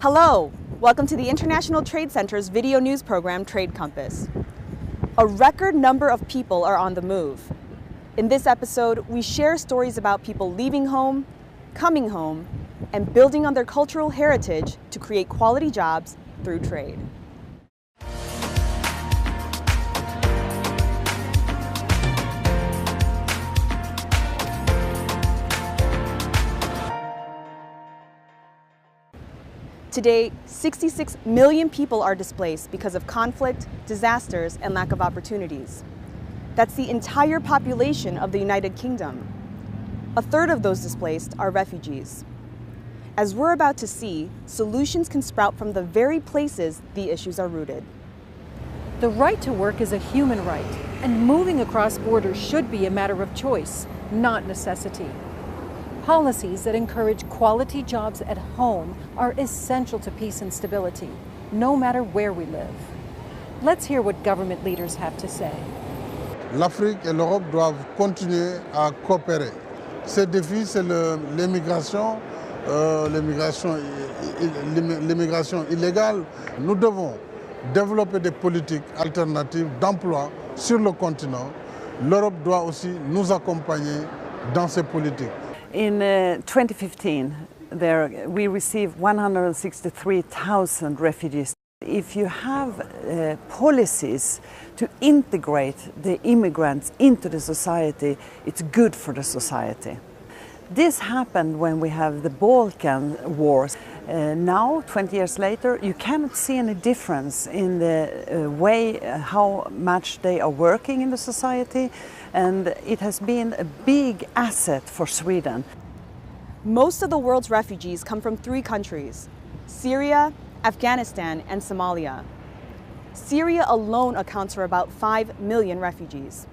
Hello, welcome to the International Trade Center's video news program, Trade Compass. A record number of people are on the move. In this episode, we share stories about people leaving home, coming home, and building on their cultural heritage to create quality jobs through trade. Today, 66 million people are displaced because of conflict, disasters, and lack of opportunities. That's the entire population of the United Kingdom. A third of those displaced are refugees. As we're about to see, solutions can sprout from the very places the issues are rooted. The right to work is a human right, and moving across borders should be a matter of choice, not necessity. Policies that encourage quality jobs at home are essential to peace and stability, no matter where we live. Let's hear what government leaders have to say. L'Afrique et l'Europe doivent continuer à coopérer. Ce défi, c'est l'immigration, l'immigration illégale. Nous devons développer des politiques alternatives d'emploi sur le continent. L'Europe doit aussi nous accompagner dans ces politiques. In 2015, we received 163,000 refugees. If you have policies to integrate the immigrants into the society, it's good for the society. This happened when we have the Balkan Wars. Now, 20 years later, you cannot see any difference in the way how much they are working in the society, and it has been a big asset for Sweden. Most of the world's refugees come from three countries: Syria, Afghanistan, and Somalia. Syria alone accounts for about 5 million refugees.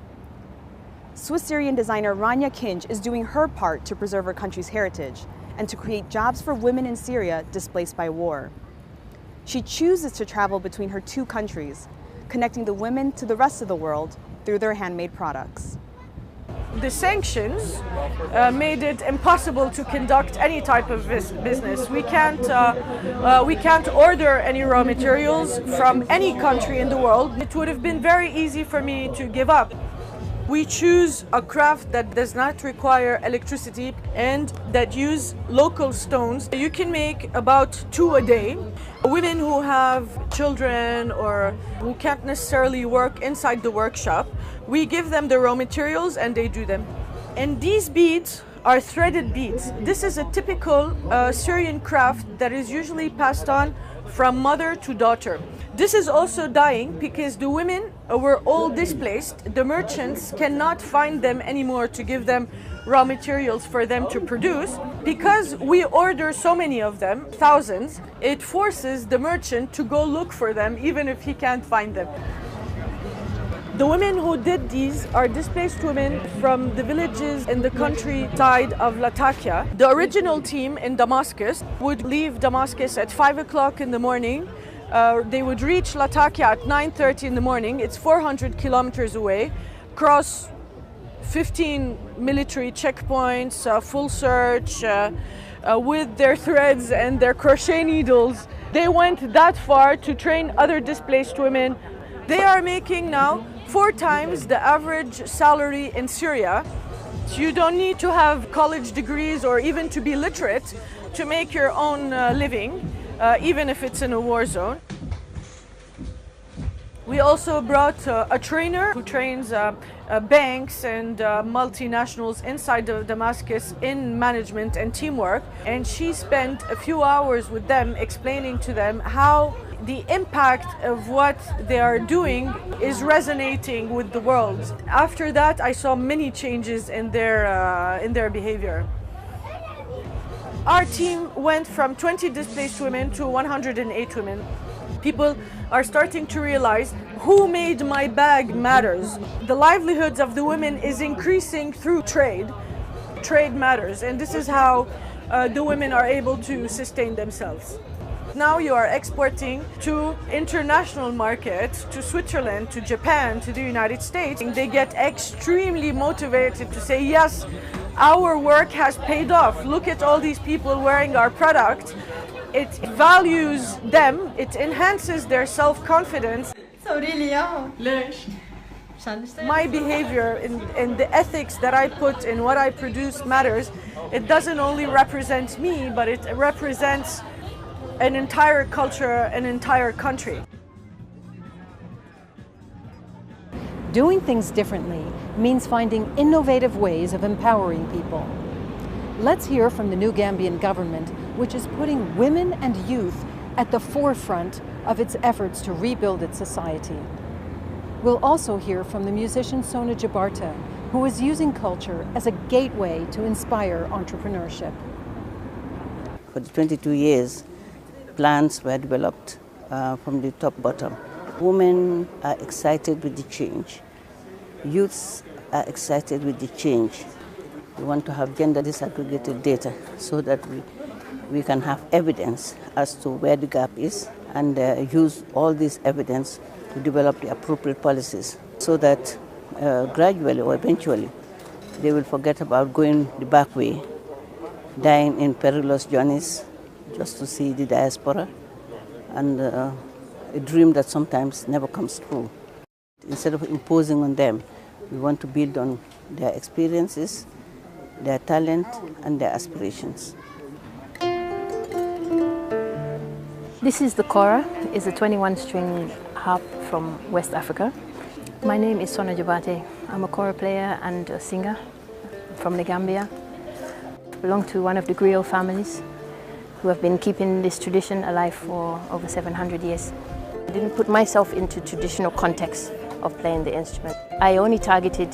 Swiss-Syrian designer Rania Kinch is doing her part to preserve her country's heritage and to create jobs for women in Syria displaced by war. She chooses to travel between her two countries, connecting the women to the rest of the world through their handmade products. The sanctions made it impossible to conduct any type of business. We can't order any raw materials from any country in the world. It would have been very easy for me to give up. We choose a craft that does not require electricity and that use local stones. You can make about 2 a day. Women who have children or who can't necessarily work inside the workshop, we give them the raw materials and they do them. And these beads are threaded beads. This is a typical Syrian craft that is usually passed on from mother to daughter. This is also dying because the women were all displaced. The merchants cannot find them anymore to give them raw materials for them to produce. Because we order so many of them, thousands, it forces the merchant to go look for them even if he can't find them. The women who did these are displaced women from the villages in the countryside of Latakia. The original team in Damascus would leave Damascus at 5 o'clock in the morning. They would reach Latakia at 9:30 in the morning. It's 400 kilometers away, cross 15 military checkpoints, full search, with their threads and their crochet needles. They went that far to train other displaced women. They are making now 4 times the average salary in Syria. So you don't need to have college degrees or even to be literate to make your own living, even if it's in a war zone. We also brought a trainer who trains banks and multinationals inside of Damascus in management and teamwork. And she spent a few hours with them explaining to them how the impact of what they are doing is resonating with the world. After that, I saw many changes in their behavior. Our team went from 20 displaced women to 108 women. People are starting to realize who made my bag matters. The livelihoods of the women is increasing through trade. Trade matters, and this is how the women are able to sustain themselves. Now you are exporting to international markets, to Switzerland, to Japan, to the United States. They get extremely motivated to say, yes, our work has paid off. Look at all these people wearing our product. it values them, it enhances their self-confidence. My behavior and the ethics that I put in what I produce matters. It doesn't only represent me, but it represents an entire culture, an entire country. Doing things differently means finding innovative ways of empowering people. Let's hear from the new Gambian government, which is putting women and youth at the forefront of its efforts to rebuild its society. We'll also hear from the musician Sona Jabarta, who is using culture as a gateway to inspire entrepreneurship. For the 22 years, plans were developed from the top bottom. Women are excited with the change. Youths are excited with the change. We want to have gender disaggregated data so that we can have evidence as to where the gap is and use all this evidence to develop the appropriate policies so that gradually or eventually they will forget about going the back way, dying in perilous journeys just to see the diaspora, and a dream that sometimes never comes true. Instead of imposing on them, we want to build on their experiences, their talent, and their aspirations. This is the kora. It's a 21-string harp from West Africa. My name is Sona Jabate. I'm a kora player and a singer from the Gambia. I belong to one of the griot families who have been keeping this tradition alive for over 700 years. I didn't put myself into traditional context of playing the instrument. I only targeted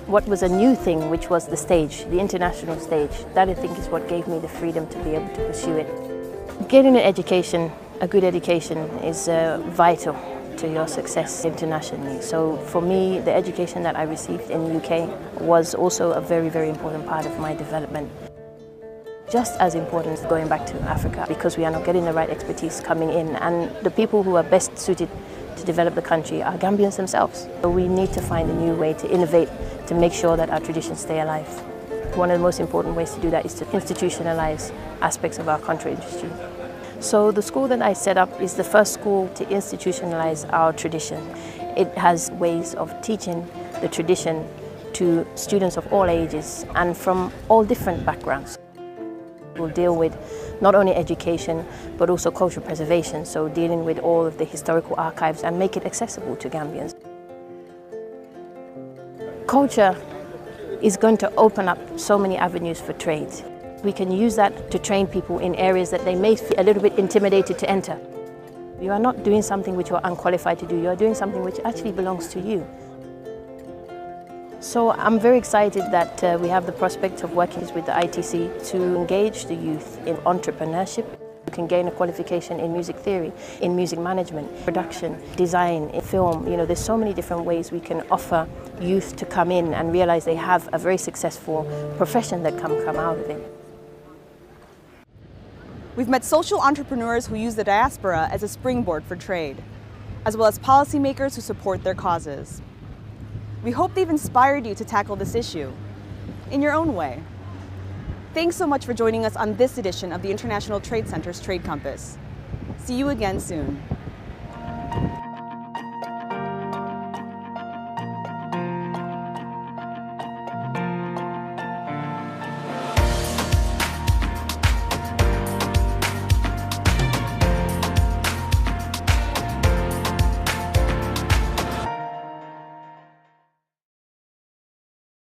what was a new thing, which was the stage, the international stage. That I think is what gave me the freedom to be able to pursue it. Getting an education, a good education, is vital to your success internationally. So for me, the education that I received in the UK was also a very, very important part of my development. Just as important as going back to Africa, because we are not getting the right expertise coming in, and the people who are best suited to develop the country are Gambians themselves. So we need to find a new way to innovate to make sure that our traditions stay alive. One of the most important ways to do that is to institutionalize aspects of our country industry. So the school that I set up is the first school to institutionalize our tradition. It has ways of teaching the tradition to students of all ages and from all different backgrounds. We'll deal with not only education, but also cultural preservation, so dealing with all of the historical archives and make it accessible to Gambians. Culture is going to open up so many avenues for trade. We can use that to train people in areas that they may feel a little bit intimidated to enter. You are not doing something which you are unqualified to do, you are doing something which actually belongs to you. So I'm very excited that we have the prospect of working with the ITC to engage the youth in entrepreneurship. You can gain a qualification in music theory, in music management, production, design, in film. You know, there's so many different ways we can offer youth to come in and realize they have a very successful profession that can come out of it. We've met social entrepreneurs who use the diaspora as a springboard for trade, as well as policymakers who support their causes. We hope they've inspired you to tackle this issue in your own way. Thanks so much for joining us on this edition of the International Trade Center's Trade Compass. See you again soon.